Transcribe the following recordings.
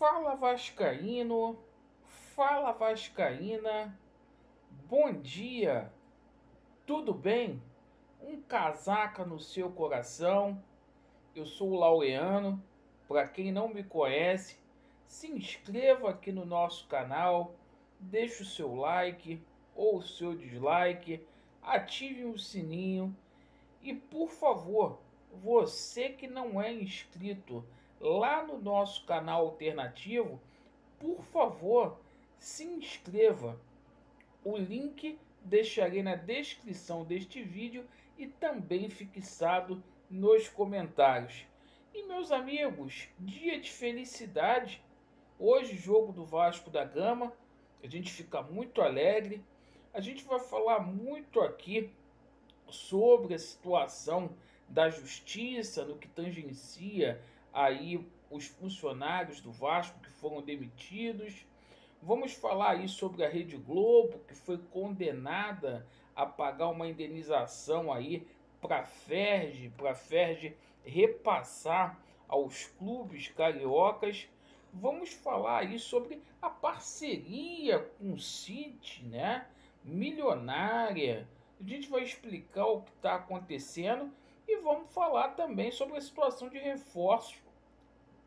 Fala Vascaíno, fala Vascaína, bom dia, tudo bem? Um casaca no seu coração. Eu sou o Laureano. Para quem não me conhece, se inscreva aqui no nosso canal, deixe o seu like ou o seu dislike, ative o sininho e, por favor, você que não é inscrito lá no nosso canal alternativo, por favor, se inscreva. O link deixarei na descrição deste vídeo e também fixado nos comentários. E meus amigos, dia de felicidade. Hoje, jogo do Vasco da Gama. A gente fica muito alegre. A gente vai falar muito aqui sobre a situação da justiça no que tangencia aí os funcionários do Vasco que foram demitidos. Vamos falar aí sobre a Rede Globo, que foi condenada a pagar uma indenização aí para a Ferj repassar aos clubes cariocas. Vamos falar aí sobre a parceria com o City, né? Milionária. A gente vai explicar o que está acontecendo e vamos falar também sobre a situação de reforços,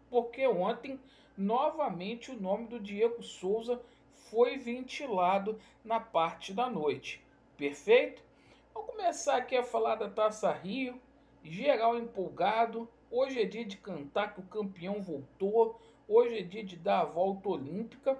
porque ontem novamente o nome do Diego Souza foi ventilado na parte da noite. Perfeito? Vamos começar aqui a falar da Taça Rio, geral empolgado. Hoje é dia de cantar que o campeão voltou, hoje é dia de dar a volta olímpica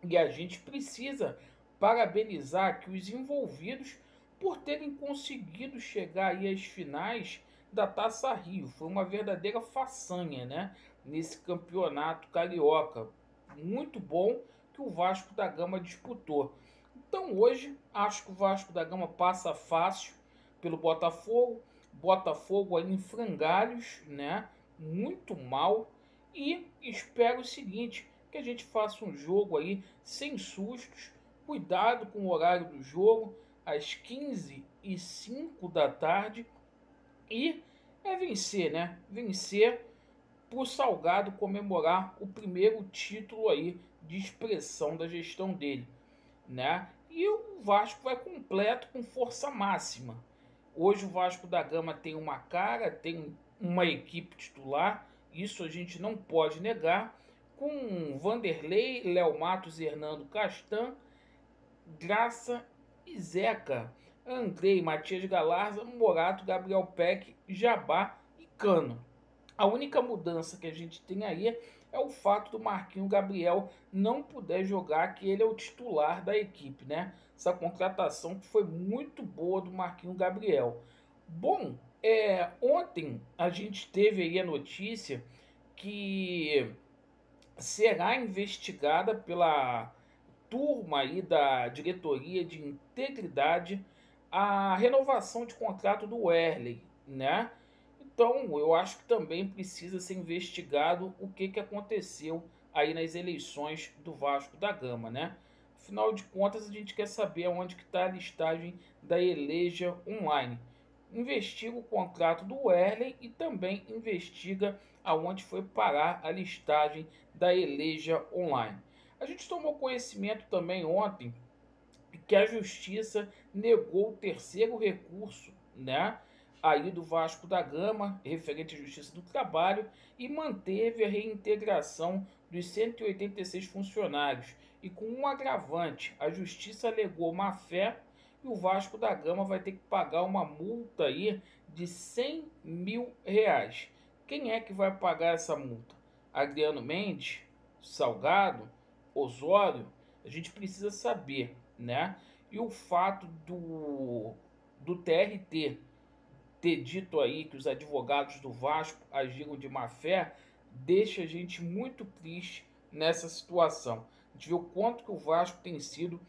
e a gente precisa parabenizar aqui os envolvidos por terem conseguido chegar aí às finais da Taça Rio. Foi uma verdadeira façanha, né? Nesse campeonato carioca. Muito bom que o Vasco da Gama disputou. Então hoje acho que o Vasco da Gama passa fácil pelo Botafogo. Botafogo aí em frangalhos, né? Muito mal. E espero o seguinte, que a gente faça um jogo aí sem sustos. Cuidado com o horário do jogo, às 15h05 da tarde. E é vencer, né? Vencer para o Salgado comemorar o primeiro título aí de expressão da gestão dele, né? E o Vasco vai completo com força máxima. Hoje o Vasco da Gama tem uma cara, tem uma equipe titular, isso a gente não pode negar, com Vanderlei, Léo Matos, Hernando Castan, Graça e Zeca, Andrei, Matias Galarza, Morato, Gabriel Peck, Jabá e Cano. A única mudança que a gente tem aí é o fato do Marquinhos Gabriel não poder jogar, que ele é o titular da equipe, né? Essa contratação que foi muito boa do Marquinhos Gabriel. Bom, ontem a gente teve aí a notícia que será investigada pela turma aí da diretoria de integridade a renovação de contrato do Wesley, né? Então, eu acho que também precisa ser investigado o que aconteceu aí nas eleições do Vasco da Gama, né? Afinal de contas, a gente quer saber onde que está a listagem da Eleja Online. Investiga o contrato do Wesley e também investiga aonde foi parar a listagem da Eleja Online. A gente tomou conhecimento também ontem que a Justiça negou o terceiro recurso, né, aí do Vasco da Gama, referente à Justiça do Trabalho, e manteve a reintegração dos 186 funcionários. E com um agravante, a Justiça alegou má-fé e o Vasco da Gama vai ter que pagar uma multa aí de R$100 mil. Quem é que vai pagar essa multa? Adriano Mendes? Salgado? Osório? A gente precisa saber, né? E o fato do TRT ter dito aí que os advogados do Vasco agiram de má fé deixa a gente muito triste nessa situação. A gente vê o quanto que o Vasco tem sido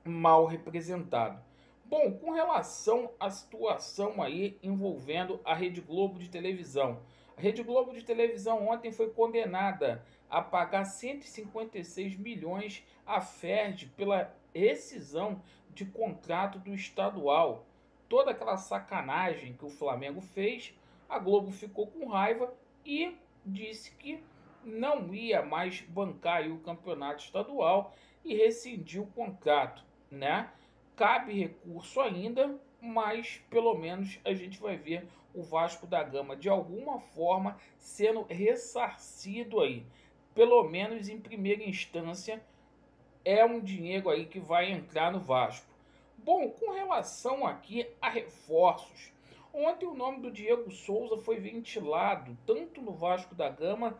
mal representado. Bom, com relação à situação aí envolvendo a Rede Globo de televisão. A Rede Globo de televisão ontem foi condenada a pagar 156 milhões à Ferj pela rescisão de contrato do estadual. Toda aquela sacanagem que o Flamengo fez, a Globo ficou com raiva e disse que não ia mais bancar aí o campeonato estadual e rescindiu o contrato, né? Cabe recurso ainda, mas pelo menos a gente vai ver o Vasco da Gama de alguma forma sendo ressarcido aí. Pelo menos em primeira instância é um dinheiro aí que vai entrar no Vasco. Bom, com relação aqui a reforços, ontem o nome do Diego Souza foi ventilado tanto no Vasco da Gama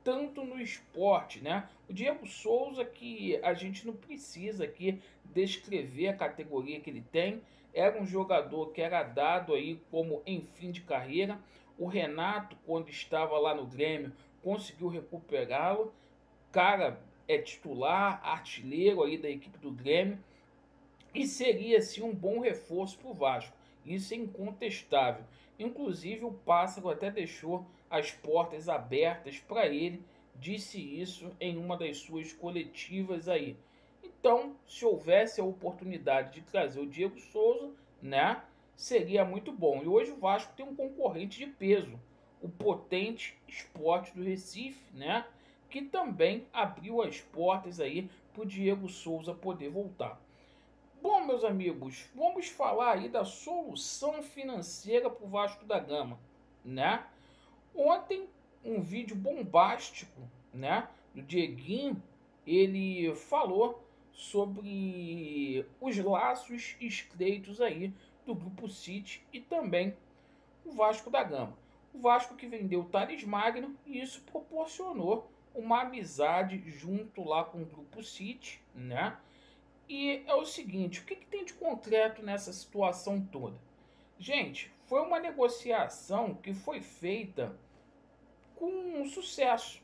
tanto no esporte, né? O Diego Souza, que a gente não precisa aqui descrever a categoria que ele tem, era um jogador que era dado aí como em fim de carreira. O Renato, quando estava lá no Grêmio, conseguiu recuperá-lo. Cara, é titular, artilheiro aí da equipe do Grêmio e seria sim um bom reforço para o Vasco. Isso é incontestável. Inclusive o Pássaro até deixou as portas abertas para ele, disse isso em uma das suas coletivas aí. Então, se houvesse a oportunidade de trazer o Diego Souza, né, seria muito bom. E hoje o Vasco tem um concorrente de peso, o potente Sport do Recife, né, que também abriu as portas aí para o Diego Souza poder voltar. Bom, meus amigos, vamos falar aí da solução financeira para o Vasco da Gama, né? Ontem, um vídeo bombástico, né, do Dieguinho, ele falou sobre os laços estreitos aí do Grupo City e também o Vasco da Gama. O Vasco que vendeu o Thales Magno e isso proporcionou uma amizade junto lá com o Grupo City, né? E é o seguinte, o que tem de concreto nessa situação toda? Gente, foi uma negociação que foi feita com sucesso.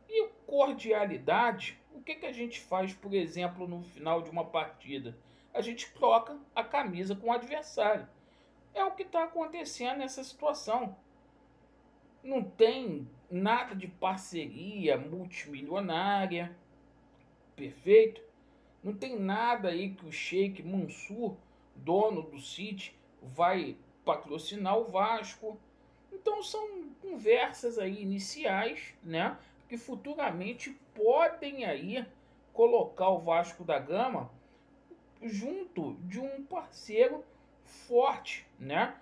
E cordialidade, o que a gente faz, por exemplo, no final de uma partida? A gente troca a camisa com o adversário. É o que está acontecendo nessa situação. Não tem nada de parceria multimilionária, perfeito? Não tem nada aí que o Sheik Mansur, dono do City, vai patrocinar o Vasco. Então são conversas aí iniciais, né, que futuramente podem aí colocar o Vasco da Gama junto de um parceiro forte, né?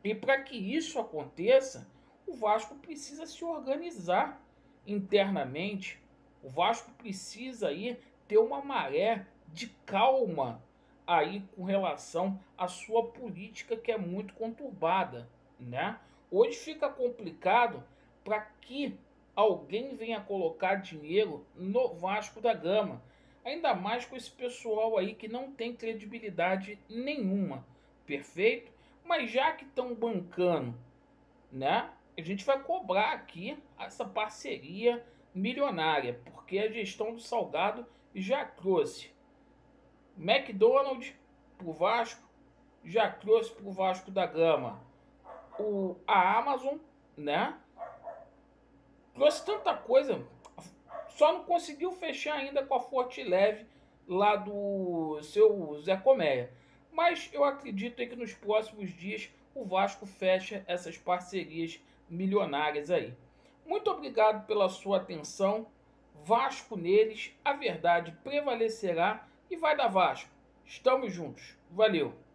E para que isso aconteça, o Vasco precisa se organizar internamente. O Vasco precisa aí ter uma maré de calma aí com relação à sua política que é muito conturbada, né? Hoje fica complicado para que alguém venha colocar dinheiro no Vasco da Gama, ainda mais com esse pessoal aí que não tem credibilidade nenhuma, perfeito? Mas já que estão bancando, né? A gente vai cobrar aqui essa parceria milionária, porque a gestão do Salgado já trouxe McDonald's para o Vasco, já trouxe para o Vasco da Gama a Amazon, né? Trouxe tanta coisa, só não conseguiu fechar ainda com a Forte Leve lá do seu Zé Colmeia. Mas eu acredito aí que nos próximos dias o Vasco fecha essas parcerias milionárias aí. Muito obrigado pela sua atenção. Vasco neles, a verdade prevalecerá e vai dar Vasco. Estamos juntos. Valeu!